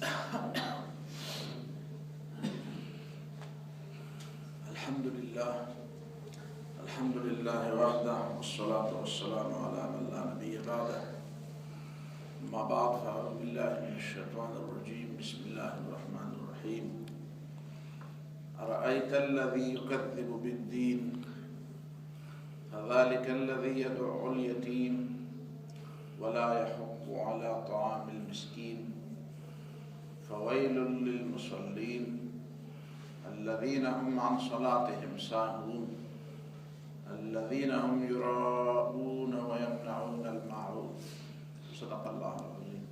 الحمد لله وحده والصلاة والسلام على من لا نبي بعده. أما بعد فأعوذ بالله من الشيطان الرجيم. بسم الله الرحمن الرحيم. أرأيت الذي يكذب بالدين فذلك الذي يدعو اليتيم ولا يحض على طعام المسكين فويل للمصلين الذين هم عن صلاتهم ساهون الذين هم يراءون ويمنعون الماعون. صدق اللہ العظیم.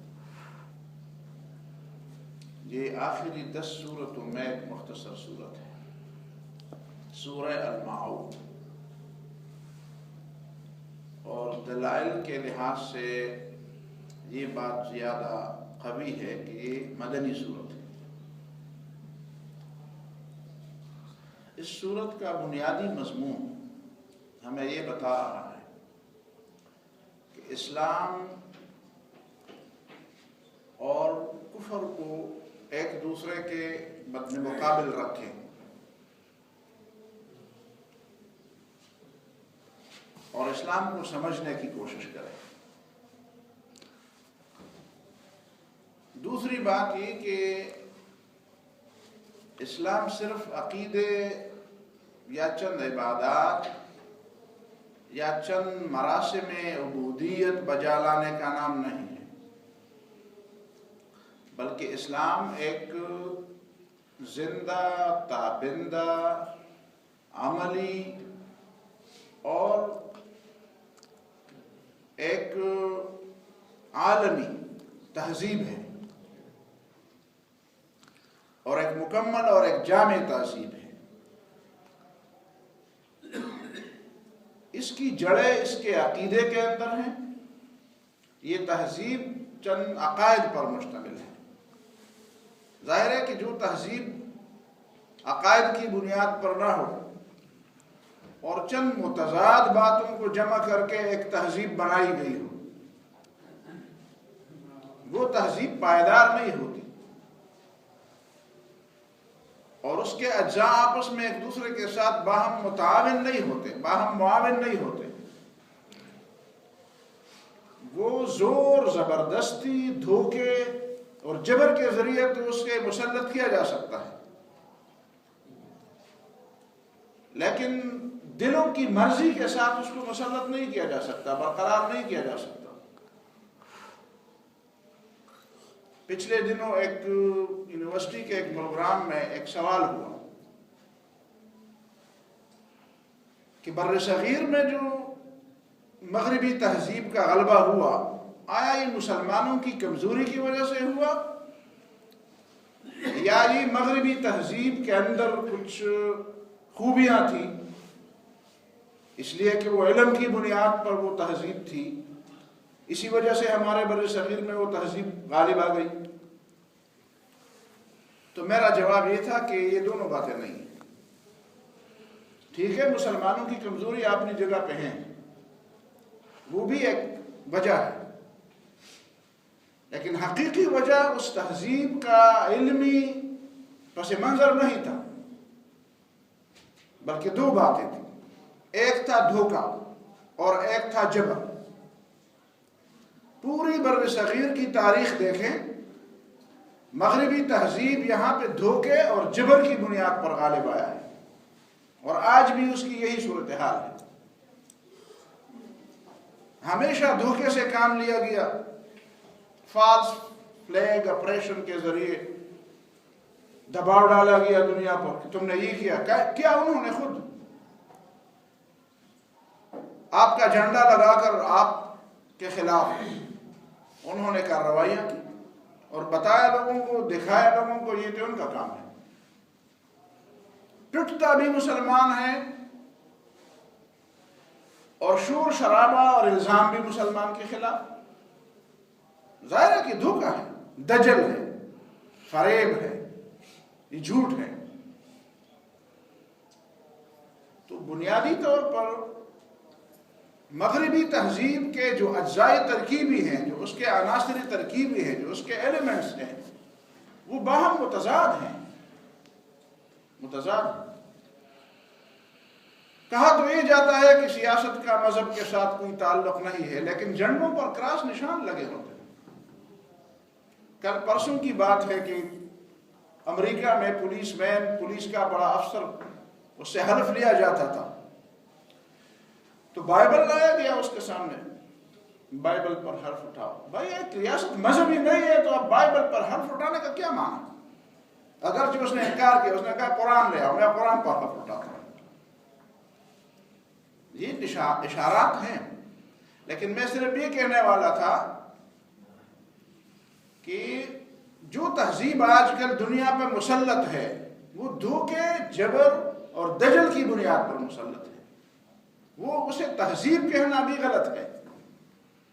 یہ آخری 10 سورتوں میں ایک مختصر سورت ہے، سورہ الماعون، اور دلائل کے لحاظ سے یہ بات زیادہ قوی ہے کہ یہ مدنی سورت ہے. اس سورت کا بنیادی مضمون ہمیں یہ بتا رہا ہے کہ اسلام اور کفر کو ایک دوسرے کے مقابل رکھیں اور اسلام کو سمجھنے کی کوشش کریں. دوسری بات یہ کہ اسلام صرف عقیدے یا چند عبادات یا چند مراسم عبودیت بجا لانے کا نام نہیں ہے، بلکہ اسلام ایک زندہ، تابندہ، عملی اور ایک عالمی تہذیب ہے، اور ایک مکمل اور ایک جامع تہذیب ہے. اس کی جڑیں اس کے عقیدے کے اندر ہیں. یہ تہذیب چند عقائد پر مشتمل ہے. ظاہر ہے کہ جو تہذیب عقائد کی بنیاد پر نہ ہو اور چند متضاد باتوں کو جمع کر کے ایک تہذیب بنائی گئی ہو، وہ تہذیب پائیدار نہیں ہوتی، اور اس کے اجزاء آپس میں ایک دوسرے کے ساتھ باہم متعاون نہیں ہوتے، باہم معاون نہیں ہوتے. وہ زور، زبردستی، دھوکے اور جبر کے ذریعے تو اس کے مسلط کیا جا سکتا ہے، لیکن دلوں کی مرضی کے ساتھ اس کو مسلط نہیں کیا جا سکتا، برقرار نہیں کیا جا سکتا. پچھلے دنوں ایک یونیورسٹی کے ایک پروگرام میں ایک سوال ہوا کہ بر صغیر میں جو مغربی تہذیب کا غلبہ ہوا، آیا یہ مسلمانوں کی کمزوری کی وجہ سے ہوا یا یہ مغربی تہذیب کے اندر کچھ خوبیاں تھیں، اس لیے کہ وہ علم کی بنیاد پر وہ تہذیب تھی، اسی وجہ سے ہمارے بر صغیر میں وہ تہذیب غالب آ گئی؟ تو میرا جواب یہ تھا کہ یہ دونوں باتیں نہیں ہیں. ٹھیک ہے، مسلمانوں کی کمزوری اپنی جگہ پہ ہیں، وہ بھی ایک وجہ ہے، لیکن حقیقی وجہ اس تہذیب کا علمی پس منظر نہیں تھا، بلکہ دو باتیں تھیں. ایک تھا دھوکہ اور ایک تھا جبر. پوری بر صغیر کی تاریخ دیکھیں، مغربی تہذیب یہاں پہ دھوکے اور جبر کی بنیاد پر غالب آیا ہے، اور آج بھی اس کی یہی صورتحال ہے. ہمیشہ دھوکے سے کام لیا گیا، فالس فلیگ آپریشن کے ذریعے دباؤ ڈالا گیا دنیا پر کہ تم نے یہ کیا انہوں نے خود آپ کا جھنڈا لگا کر آپ کے خلاف انہوں نے کارروائیاں کی اور بتایا لوگوں کو، دکھایا لوگوں کو، یہ تو ان کا کام ہے. پٹتا بھی مسلمان ہے اور شور شرابہ اور الزام بھی مسلمان کے خلاف. ظاہر ہے کہ دھوکہ ہے، دجل ہے، فریب ہے، یہ جھوٹ ہے. تو بنیادی طور پر مغربی تہذیب کے جو اجزاء ترکیبی ہیں، جو اس کے عناصر ترکیبی ہیں، جو اس کے ایلیمنٹس ہیں، وہ باہم متضاد ہیں، متضاد ہیں۔ کہا تو یہ جاتا ہے کہ سیاست کا مذہب کے ساتھ کوئی تعلق نہیں ہے، لیکن جھنڈوں پر کراس نشان لگے ہوتے ہیں۔ کل پرسوں کی بات ہے کہ امریکہ میں پولیس کا بڑا افسر، اس سے حلف لیا جاتا تھا، تو بائبل لایا گیا اس کے سامنے، بائبل پر حرف اٹھاؤ۔ بھائی ایک ریاست مذہبی نہیں ہے تو اب بائبل پر حرف اٹھانے کا کیا معنی؟ اگرچہ اس نے انکار کیا، اس نے کہا قرآن لے آؤ، میں قرآن پر حرف اٹھاتا ہوں۔ یہ اشارات ہیں، لیکن میں صرف یہ کہنے والا تھا کہ جو تہذیب آج کل دنیا پہ مسلط ہے وہ دھوکے، جبر اور دجل کی بنیاد پر مسلط ہے۔ وہ اسے تہذیب کہنا بھی غلط ہے،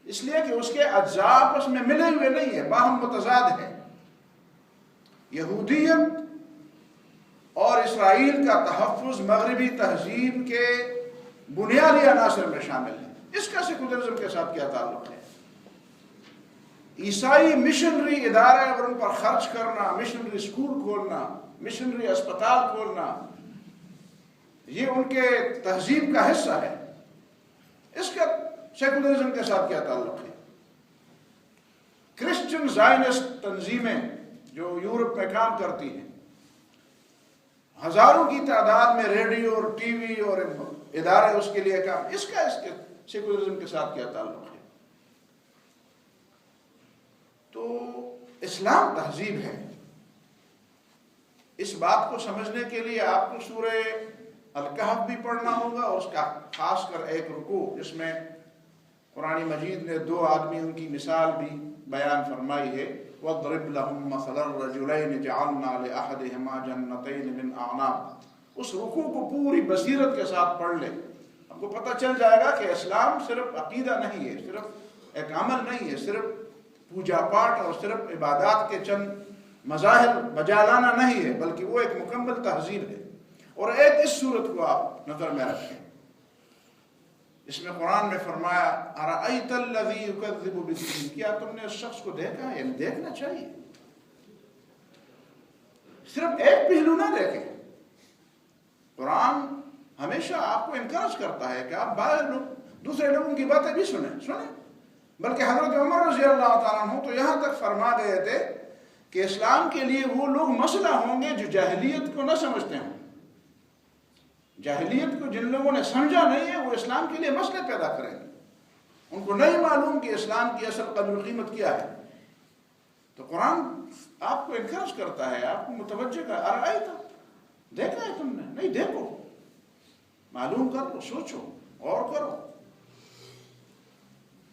اس لیے کہ اس کے اجزاء آپس میں ملے ہوئے نہیں ہیں، باہم متضاد ہیں۔ یہودیت اور اسرائیل کا تحفظ مغربی تہذیب کے بنیادی عناصر میں شامل ہے۔ اس کا سیکولرزم کے ساتھ کیا تعلق ہے؟ عیسائی مشنری ادارے اور ان پر خرچ کرنا، مشنری اسکول کھولنا، مشنری اسپتال کھولنا، یہ ان کے تہذیب کا حصہ ہے۔ اس کا سیکولرزم کے ساتھ کیا تعلق ہے؟ کرسچن زائنسٹ تنظیمیں جو یورپ میں کام کرتی ہیں، ہزاروں کی تعداد میں ریڈیو اور ٹی وی اور ادارے اس کے لیے کام، اس کے سیکولرزم کے ساتھ کیا تعلق ہے؟ تو اسلام تہذیب ہے۔ اس بات کو سمجھنے کے لیے آپ کو سورہ الکہف بھی پڑھنا ہوگا، اور اس کا خاص کر ایک رکوع جس میں قرآن مجید نے دو آدمیوں کی مثال بھی بیان فرمائی ہے، وَاضْرِبْ لَهُمْ مَثَلَ الرَّجُلَيْنِ جَعَلْنَا لِأَحَدِهِمَا جَنَّتَيْنِ مِنْ أَعْنَابٍ۔ اس رکوع کو پوری بصیرت کے ساتھ پڑھ لیں، آپ کو پتہ چل جائے گا کہ اسلام صرف عقیدہ نہیں ہے، صرف ایک عمل نہیں ہے، صرف پوجا پاٹ اور صرف عبادات کے چند مظاہر بجا لانا نہیں ہے، بلکہ وہ ایک مکمل تہذیب ہے۔ اور ایک اس صورت کو آپ نظر میں رکھیں، اس میں قرآن نے فرمایا اَرَأَيْتَ الَّذِي يُكَذِّبُ بِالدِّينِ، کیا تم نے اس شخص کو دیکھا ہے؟ یعنی دیکھنا چاہیے، صرف ایک پہلو نہ دیکھیں۔ قرآن ہمیشہ آپ کو انکرج کرتا ہے کہ آپ باہر دوسرے لوگوں کی باتیں بھی سنیں، بلکہ حضرت عمر رضی اللہ تعالیٰ عنہ تو یہاں تک فرما گئے تھے کہ اسلام کے لیے وہ لوگ مسئلہ ہوں گے جو جاہلیت کو نہ سمجھتے ہوں۔ جاہلیت کو جن لوگوں نے سمجھا نہیں ہے وہ اسلام کے لیے مسئلے پیدا کریں گے، ان کو نہیں معلوم کہ اسلام کی اصل قدر و قیمت کیا ہے۔ تو قرآن آپ کو انکرج کرتا ہے، آپ کو متوجہ کر، ارائیت، دیکھا ہے تم نے؟ نہیں، دیکھو، معلوم کرو، سوچو اور کرو۔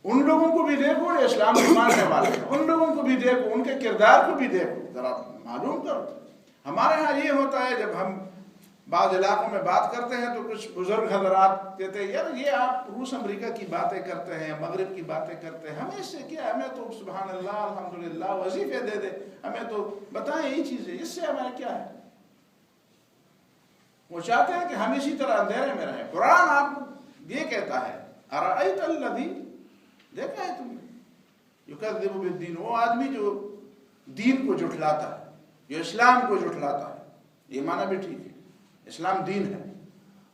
ان لوگوں کو بھی دیکھو جو اسلام کو ماننے والے ہیں، ان لوگوں کو بھی دیکھو، ان کے کردار کو بھی دیکھو، ذرا معلوم کرو۔ ہمارے ہاں یہ ہوتا ہے جب ہم بعض علاقوں میں بات کرتے ہیں تو کچھ بزرگ حضرات کہتے ہیں یار یہ آپ روس امریکہ کی باتیں کرتے ہیں، مغرب کی باتیں کرتے ہیں، ہمیں اس سے کیا، ہمیں تو سبحان اللہ الحمدللہ وظیفے دے دے، ہمیں تو بتائیں یہی چیزیں، اس سے ہمیں کیا ہے؟ وہ چاہتے ہیں کہ ہم اسی طرح اندھیرے میں رہیں۔ قرآن آپ یہ کہتا ہے ارأیت الذی، دیکھا ہے تم نے، یکذب بالدین، وہ آدمی جو دین کو جھٹلاتا ہے، جو اسلام کو جھٹلاتا ہے، یہ معنی بھی ٹھیک ہے، اسلام دین ہے،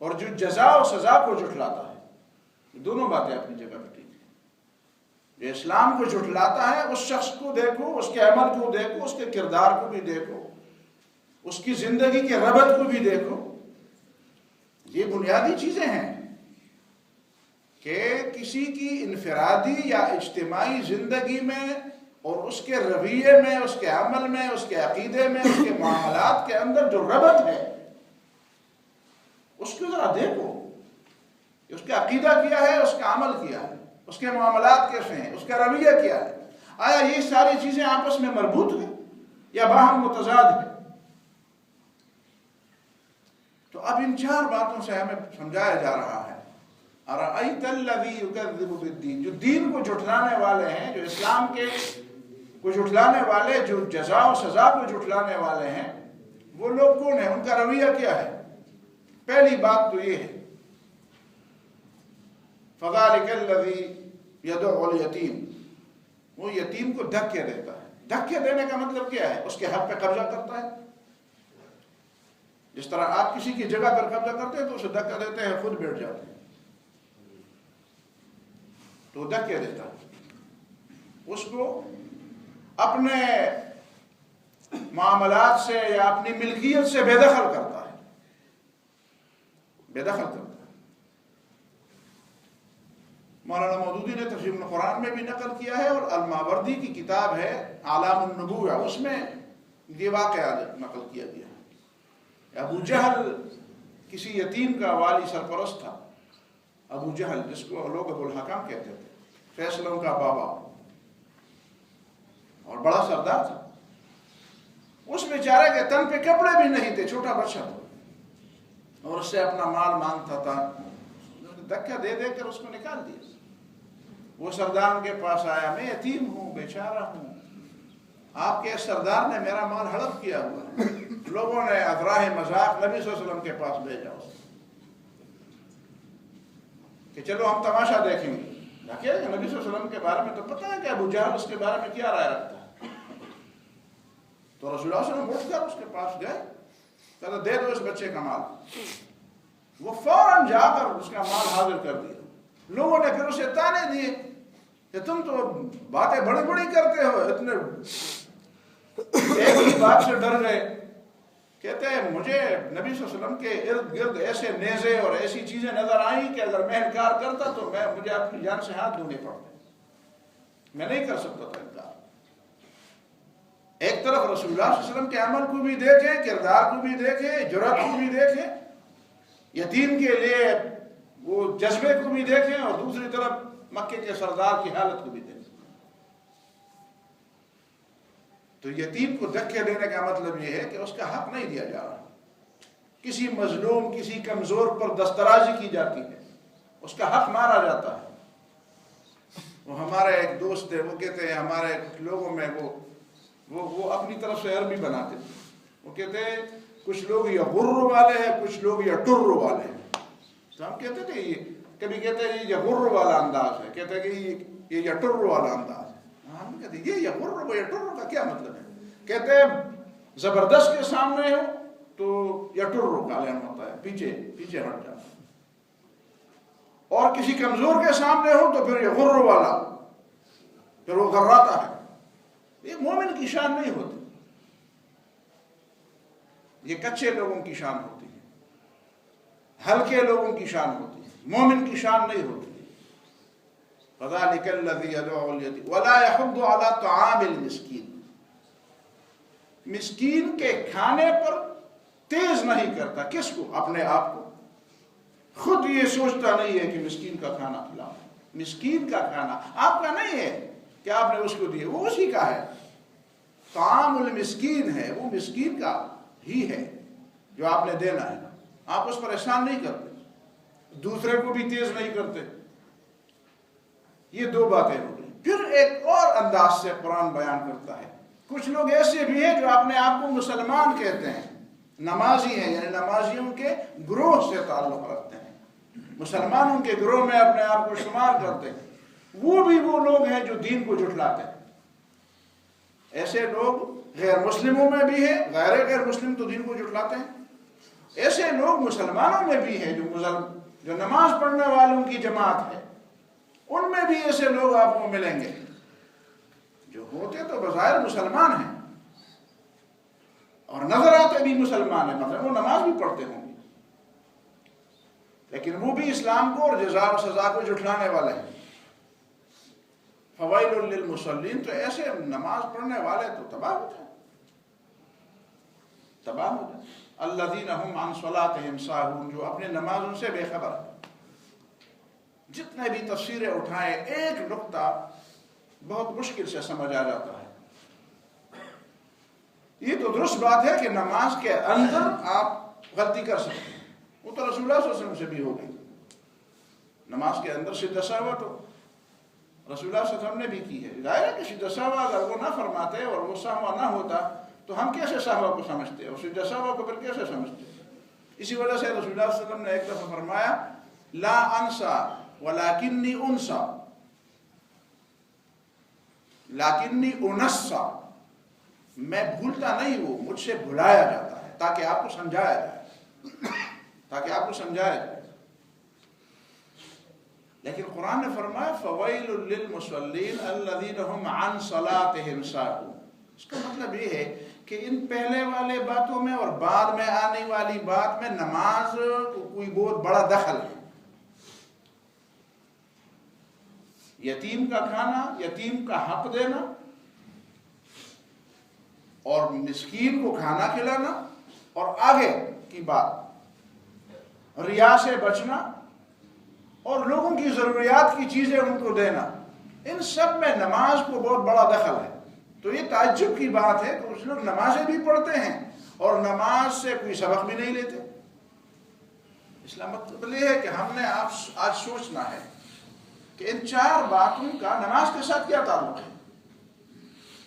اور جو جزا و سزا کو جھٹلاتا ہے، دونوں باتیں اپنی جگہ پہ ٹھیک ہے۔ جو اسلام کو جھٹلاتا ہے اس شخص کو دیکھو، اس کے عمل کو دیکھو، اس کے کردار کو بھی دیکھو، اس کی زندگی کے ربط کو بھی دیکھو۔ یہ بنیادی چیزیں ہیں کہ کسی کی انفرادی یا اجتماعی زندگی میں اور اس کے رویے میں، اس کے عمل میں، اس کے عقیدے میں، اس کے معاملات کے اندر جو ربط ہے اس کو ذرا دیکھو، اس کا عقیدہ کیا ہے، اس کا عمل کیا ہے، اس کے معاملات کیسے ہیں، اس کا رویہ کیا ہے، آیا یہ ساری چیزیں آپس میں مربوط ہیں یا باہم متضاد ہیں؟ تو اب ان چار باتوں سے ہمیں سمجھایا جا رہا ہے ارأیت الذی یکذب بالدین، جو دین کو جھٹلانے والے ہیں، جو اسلام کے کو جھٹلانے والے، جو جزا و سزا کو جھٹلانے والے ہیں، وہ لوگ کون ہیں، ان کا رویہ کیا ہے؟ پہلی بات تو یہ ہے فذلک الذی یدعو الیتیم، وہ یتیم کو دھکے دیتا ہے، دھکے دینے کا مطلب کیا ہے؟ اس کے حق پہ قبضہ کرتا ہے. جس طرح آپ کسی کی جگہ پر قبضہ کرتے ہیں تو اسے دھکا دیتے ہیں، خود بیٹھ جاتے ہیں، تو دھکے دیتا ہے. اس کو اپنے معاملات سے یا اپنی ملکیت سے بے دخل کرتا ہے، بے دخل کرتا ہے. مولانا مودودی نے تفسیر القرآن میں بھی نقل کیا ہے، اور الماوردی کی کتاب ہے اعلام النبوہ، اس میں یہ واقعہ نقل کیا گیا ہے. ابو جہل کسی یتیم کا والی سرپرست تھا. ابو جہل، جس کو لوگ ابو الحکم کہتے تھے، فیصلوں کا بابا اور بڑا سردار تھا. اس بیچارے کے تن پہ کپڑے بھی نہیں تھے، چھوٹا بچہ تھا، اور اس سے اپنا مال مانگتا تھا. دھکا دے دے کر اس کو نکال دیا. وہ سردار کے پاس آیا، میں یتیم ہوں، بیچارہ ہوں، آپ کے سردار نے میرا مال ہڑپ کیا ہوا ہے. لوگوں نے افراح مذاق نبی صلی اللہ علیہ وسلم کے پاس بھیجا کہ چلو ہم تماشا دیکھیں گے. نبی صلی اللہ علیہ وسلم کے بارے میں تو پتہ ہے کہ ابو جہل اس کے بارے میں کیا رائے رکھتا ہے. تو رسول اللہ صلی اللہ علیہ وسلم اٹھ کر اس کے پاس گئے، کہا دے دو اس بچے کا مال. وہ فوراً جا کر اس کا مال حاضر کر دیا. لوگوں نے پھر اسے تانے دیے کہ تم تو باتیں بڑی بڑی کرتے ہو، اتنے ایک ہی بات سے ڈر گئے. کہتے ہیں مجھے نبی صلی اللہ علیہ وسلم کے ارد گرد ایسے نیزے اور ایسی چیزیں نظر آئیں کہ اگر میں انکار کرتا تو مجھے اپنی جان سے ہاتھ دھونے پڑتے، میں نہیں کر سکتا تھا انکار. ایک طرف رسول اللہ صلی اللہ علیہ وسلم کے عمل کو بھی دیکھیں، کردار کو بھی دیکھیں، جرأت کو بھی دیکھیں، یتیم کے لیے وہ جذبے کو بھی دیکھیں، اور دوسری طرف مکے کے سردار کی حالت کو بھی دیکھیں. تو یتیم کو دھکے دینے کا مطلب یہ ہے کہ اس کا حق نہیں دیا جا رہا. کسی مظلوم، کسی کمزور پر دسترازی کی جاتی ہے، اس کا حق مارا جاتا ہے. وہ ہمارے ایک دوست تھے، وہ کہتے ہیں ہمارے لوگوں میں وہ اپنی طرف سے عربی بناتے تھے. وہ کہتے ہیں کچھ لوگ یا غر والے ہیں، کچھ لوگ یا ٹر والے ہیں. تو ہم کہتے تھے یہ کبھی کہتے ہیں یہ غر والا انداز ہے، کہتے ہیں کہ یہ یا ٹر والا انداز ہے. ہم کہتے ہیں یہ یا غر یا ٹر کا کیا مطلب ہے؟ کہتے ہیں زبردست کے سامنے ہو تو یا ٹر کا لین ہوتا ہے، پیچھے ہٹ جاتا ہے، اور کسی کمزور کے سامنے ہو تو پھر یہ غر والا، پھر وہ غراتا ہے. یہ مومن کی شان نہیں ہوتی، یہ کچے لوگوں کی شان ہوتی ہے، ہلکے لوگوں کی شان ہوتی ہے، مومن کی شان نہیں ہوتی. فَذَلِكَ الَّذِي يَدْعُو الْيَتِيمَ وَلَا يَحُضُّ عَلَىٰ طَعَامِ الْمِسْكِينِ. مسکین کے کھانے پر تیز نہیں کرتا. کس کو؟ اپنے آپ کو. خود یہ سوچتا نہیں ہے کہ مسکین کا کھانا کھلاؤ. مسکین کا کھانا آپ کا نہیں ہے کہ آپ نے اس کو دیا، وہ اسی کا ہے. طعام المسکین ہے، وہ مسکین کا ہی ہے جو آپ نے دینا ہے. آپ اس پر احسان نہیں کرتے، دوسرے کو بھی تیز نہیں کرتے. یہ دو باتیں ہو گئی. پھر ایک اور انداز سے قرآن بیان کرتا ہے. کچھ لوگ ایسے بھی ہیں جو اپنے آپ کو مسلمان کہتے ہیں، نمازی ہیں، یعنی نمازیوں کے گروہ سے تعلق رکھتے ہیں، مسلمانوں کے گروہ میں اپنے آپ کو شمار کرتے ہیں. وہ بھی وہ لوگ ہیں جو دین کو جھٹلاتے ہیں. ایسے لوگ غیر مسلموں میں بھی ہیں، غیر مسلم تو دین کو جھٹلاتے ہیں. ایسے لوگ مسلمانوں میں بھی ہیں جو نماز پڑھنے والوں کی جماعت ہے، ان میں بھی ایسے لوگ آپ کو ملیں گے جو ہوتے تو بظاہر مسلمان ہیں اور نظر آتے بھی مسلمان ہیں، مطلب وہ نماز بھی پڑھتے ہوں گے، لیکن وہ بھی اسلام کو اور جزا و سزا کو جھٹلانے والے ہیں. فوائل للمصلین. تو ایسے نماز پڑھنے والے تو تباہ ہو جائیں. الذین هم عن صلاتهم ساہون، جو اپنے نمازوں سے بے خبر ہیں. جتنے بھی تفسیریں اٹھائیں، ایک نقطہ بہت مشکل سے سمجھ آ جاتا ہے. یہ تو درست بات ہے کہ نماز کے اندر آپ غلطی کر سکتے ہیں، وہ تو رسول اللہ صلی اللہ علیہ وسلم سے بھی ہو گئی. نماز کے اندر سجدہ سہوا تو رسول اللہ صلی اللہ علیہ وسلم نے بھی کی ہے. ظاہر ہے کہ سجدہ سہوا اگر وہ نہ فرماتے اور وہ سہوا نہ ہوتا تو ہم کیسے سہوا کو سمجھتے اور سجدہ سہوا کو پھر کیسے سمجھتے. اسی وجہ سے رسول اللہ صلی اللہ علیہ وسلم نے ایک دفعہ فرمایا لا انسا ولکنی انسا، لیکنی انسا، میں بھولتا نہیں ہوں، مجھ سے بھلایا جاتا ہے تاکہ آپ کو سمجھایا جائے، تاکہ آپ کو سمجھایا جائے۔ لیکن قرآن نے فرمایا فویل للمصلین الذین هم عن صلاتهم ساہون۔ اس کا مطلب یہ ہے کہ ان پہلے والے باتوں میں اور بعد میں آنے والی بات میں نماز کو کوئی بہت بڑا دخل ہے۔ یتیم کا کھانا، یتیم کا حق دینا اور مسکین کو کھانا کھلانا، اور آگے کی بات ریا سے بچنا اور لوگوں کی ضروریات کی چیزیں ان کو دینا، ان سب میں نماز کو بہت بڑا دخل ہے۔ تو یہ تعجب کی بات ہے کہ کچھ لوگ نمازیں بھی پڑھتے ہیں اور نماز سے کوئی سبق بھی نہیں لیتے۔ اس کا مطلب یہ ہے کہ ہم نے آج سوچنا ہے کہ ان چار باتوں کا نماز کے ساتھ کیا تعلق ہے،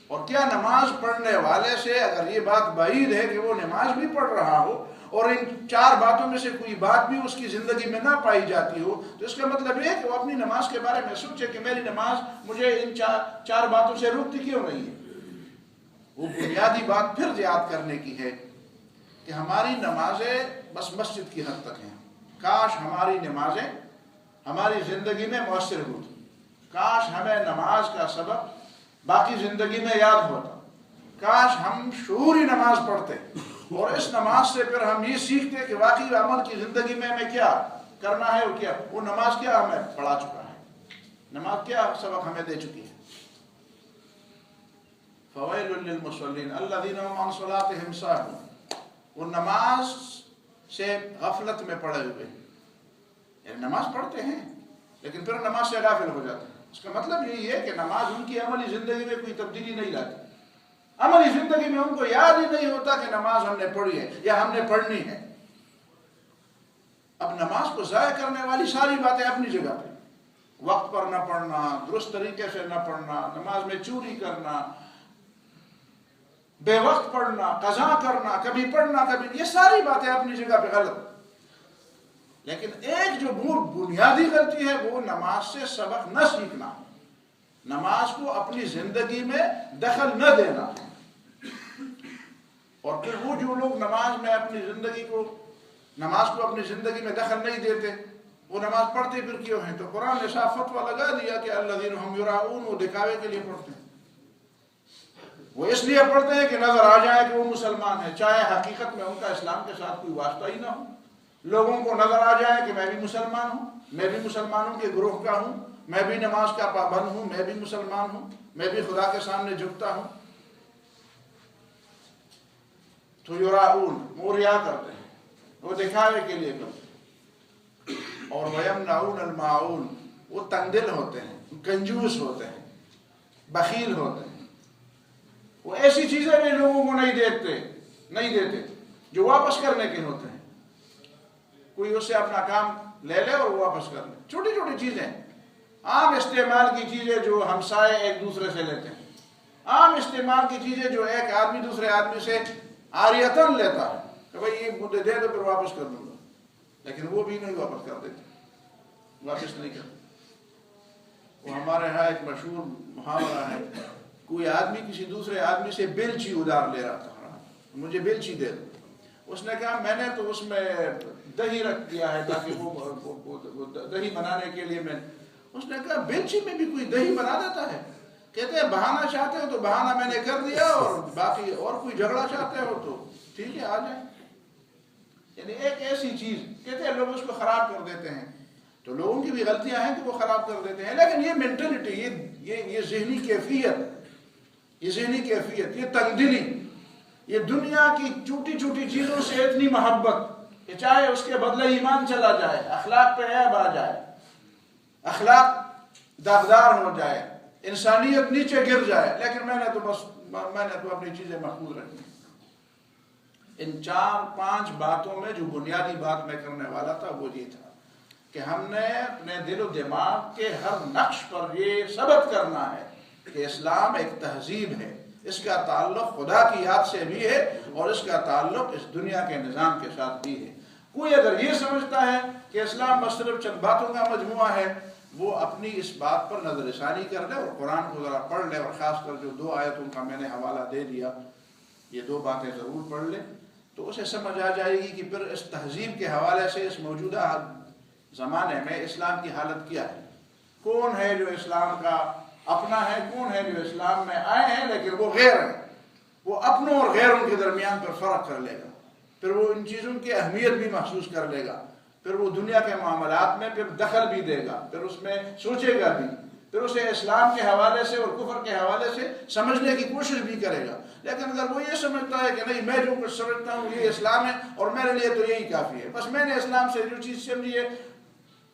اور کیا نماز پڑھنے والے سے اگر یہ بات بعید ہے کہ وہ نماز بھی پڑھ رہا ہو اور ان چار باتوں میں سے کوئی بات بھی اس کی زندگی میں نہ پائی جاتی ہو، تو اس کا مطلب یہ ہے کہ وہ اپنی نماز کے بارے میں سوچے کہ میری نماز مجھے ان چار باتوں سے روکتی کیوں نہیں ہے۔ وہ بنیادی بات پھر یاد کرنے کی ہے کہ ہماری نمازیں بس مسجد کی حد تک ہیں۔ کاش ہماری نمازیں ہماری زندگی میں مؤثر ہوتی، کاش ہمیں نماز کا سبق باقی زندگی میں یاد ہوتا، کاش ہم شعوری نماز پڑھتے اور اس نماز سے پھر ہم یہ سیکھتے کہ واقعی عمل کی زندگی میں ہمیں کیا کرنا ہے، اور کیا وہ نماز کیا ہمیں پڑھا چکا ہے، نماز کیا سبق ہمیں دے چکی ہے۔ فویل للمصلین الذین هم عن صلاتهم ساہون، وہ نماز سے غفلت میں پڑے ہوئے ہیں، یعنی نماز پڑھتے ہیں لیکن پھر نماز سے غافل ہو جاتے ہیں۔ اس کا مطلب یہی ہے کہ نماز ان کی عملی زندگی میں کوئی تبدیلی نہیں لاتی، عملی زندگی میں ان کو یاد ہی نہیں ہوتا کہ نماز ہم نے پڑھی ہے یا ہم نے پڑھنی ہے۔ اب نماز کو ضائع کرنے والی ساری باتیں اپنی جگہ پہ، وقت پر نہ پڑھنا، درست طریقے سے نہ پڑھنا، نماز میں چوری کرنا، بے وقت پڑھنا، قضا کرنا، کبھی پڑھنا کبھی، یہ ساری باتیں اپنی جگہ پہ غلط۔ لیکن ایک جو بنیادی غلطی ہے وہ نماز سے سبق نہ سیکھنا، نماز کو اپنی زندگی میں دخل نہ دینا۔ اور پھر وہ جو لوگ نماز کو اپنی زندگی میں دخل نہیں دیتے، وہ نماز پڑھتے پھر کیوں ہیں؟ تو قرآن نے صاف فتویٰ لگا دیا کہ الذین هم یراؤون، وہ دکھاوے کے لیے پڑھتے ہیں، وہ اس لیے پڑھتے ہیں کہ نظر آ جائے کہ وہ مسلمان ہیں، چاہے حقیقت میں ان کا اسلام کے ساتھ کوئی واسطہ ہی نہ ہو، لوگوں کو نظر آ جائے کہ میں بھی مسلمان ہوں، میں بھی مسلمانوں کے گروہ کا ہوں، میں بھی نماز کا پابند ہوں، میں بھی مسلمان ہوں، میں بھی خدا کے سامنے جھکتا ہوں۔ تو یراؤون، وہ ریا کرتے ہیں، وہ دکھاوے کے لیے کرتے ہیں۔ اور ویمنعون الماعون، وہ تنگ دل ہوتے ہیں، کنجوس ہوتے ہیں، بخیل ہوتے ہیں، وہ ایسی چیزیں بھی لوگوں کو نہیں دیتے جو واپس کرنے کے ہوتے ہیں۔ کوئی اس سے اپنا کام لے لے اور وہ واپس کر لے، چھوٹی چھوٹی چیزیں، عام استعمال کی چیزیں جو ہمسائے ایک دوسرے سے لیتے ہیں، عام استعمال کی چیزیں جو ایک آدمی دوسرے آدمی سے عاریتاً لیتا ہے کہ بھائی یہ مجھے دے دو پھر واپس کر دوں گا، لیکن وہ بھی نہیں واپس کر دیتے، واپس نہیں کرتے۔ وہ ہمارے ہاں ایک مشہور محاورہ ہے، کوئی آدمی کسی دوسرے آدمی سے بیلچی ادھار لے رہا تھا، مجھے بیلچی دے دو۔ اس نے کہا میں نے تو اس میں دہی رکھ دیا ہے تاکہ وہ دہی بنانے کے لیے میں، اس نے کہا بیلچی میں بھی کوئی دہی بنا دیتا ہے؟ کہتے ہیں بہانہ چاہتے ہو تو بہانہ میں نے کر دیا، اور باقی اور کوئی جھگڑا چاہتے ہو تو ٹھیک ہے آ جائیں۔ یعنی ایک ایسی چیز، کہتے ہیں لوگ اس کو خراب کر دیتے ہیں، تو لوگوں کی بھی غلطیاں ہیں کہ وہ خراب کر دیتے ہیں، لیکن یہ مینٹلٹی، یہ ذہنی کیفیت، یہ تنگ دلی، یہ دنیا کی چھوٹی چھوٹی چیزوں سے اتنی محبت کہ چاہے اس کے بدلے ایمان چلا جائے، اخلاق پہ عیب آ جائے، اخلاق داغدار ہو جائے، انسانیت نیچے گر جائے، لیکن میں نے تو اپنی چیزیں محفوظ رکھی۔ ان 4-5 باتوں میں جو بنیادی بات میں کرنے والا تھا وہ یہ تھا کہ ہم نے اپنے دل و دماغ کے ہر نقش پر یہ ثابت کرنا ہے کہ اسلام ایک تہذیب ہے، اس کا تعلق خدا کی یاد سے بھی ہے اور اس کا تعلق اس دنیا کے نظام کے ساتھ بھی ہے۔ کوئی اگر یہ سمجھتا ہے کہ اسلام بس صرف چند باتوں کا مجموعہ ہے، وہ اپنی اس بات پر نظر ثانی کر لے اور قرآن کو ذرا پڑھ لے، اور خاص کر جو 2 آیتوں کا میں نے حوالہ دے دیا یہ دو باتیں ضرور پڑھ لے تو اسے سمجھ آ جائے گی کہ پھر اس تہذیب کے حوالے سے اس موجودہ زمانے میں اسلام کی حالت کیا ہے، کون ہے جو اسلام کا اپنا ہے، کون ہے جو اسلام میں آئے ہیں لیکن وہ غیر ہیں، وہ اپنوں اور غیروں کے درمیان پر فرق کر لے گا، پھر وہ ان چیزوں کی اہمیت بھی محسوس کر لے گا، پھر وہ دنیا کے معاملات میں پھر دخل بھی دے گا، پھر اس میں سوچے گا بھی، پھر اسے اسلام کے حوالے سے اور کفر کے حوالے سے سمجھنے کی کوشش بھی کرے گا۔ لیکن اگر وہ یہ سمجھتا ہے کہ نہیں میں جو کچھ سمجھتا ہوں یہ اسلام ہے اور میرے لیے تو یہی کافی ہے، بس میں نے اسلام سے جو چیز سمجھی ہے،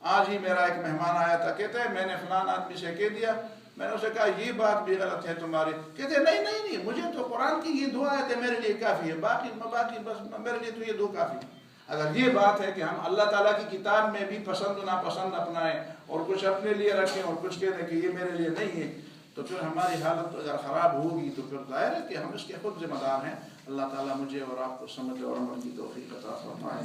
آج ہی میرا ایک مہمان آیا تھا، کہتے ہیں میں نے فلان آدمی سے کہہ دیا، میں نے اسے کہا یہ بات بھی غلط ہے تمہاری، کہتے ہیں نہیں مجھے تو قرآن کی یہ دو آیتیں میرے لیے کافی ہے، باقی بس میرے لیے تو یہ دو کافی ہے۔ اگر یہ بات ہے کہ ہم اللہ تعالیٰ کی کتاب میں بھی پسند و ناپسند اپنائیں اور کچھ اپنے لیے رکھیں اور کچھ کہہ دیں کہ یہ میرے لیے نہیں ہے، تو پھر ہماری حالت اگر خراب ہوگی تو پھر ظاہر ہے کہ ہم اس کے خود ذمہ دار ہیں۔ اللہ تعالیٰ مجھے اور آپ کو سمجھ اور عمل کی توفیق عطا فرمائے۔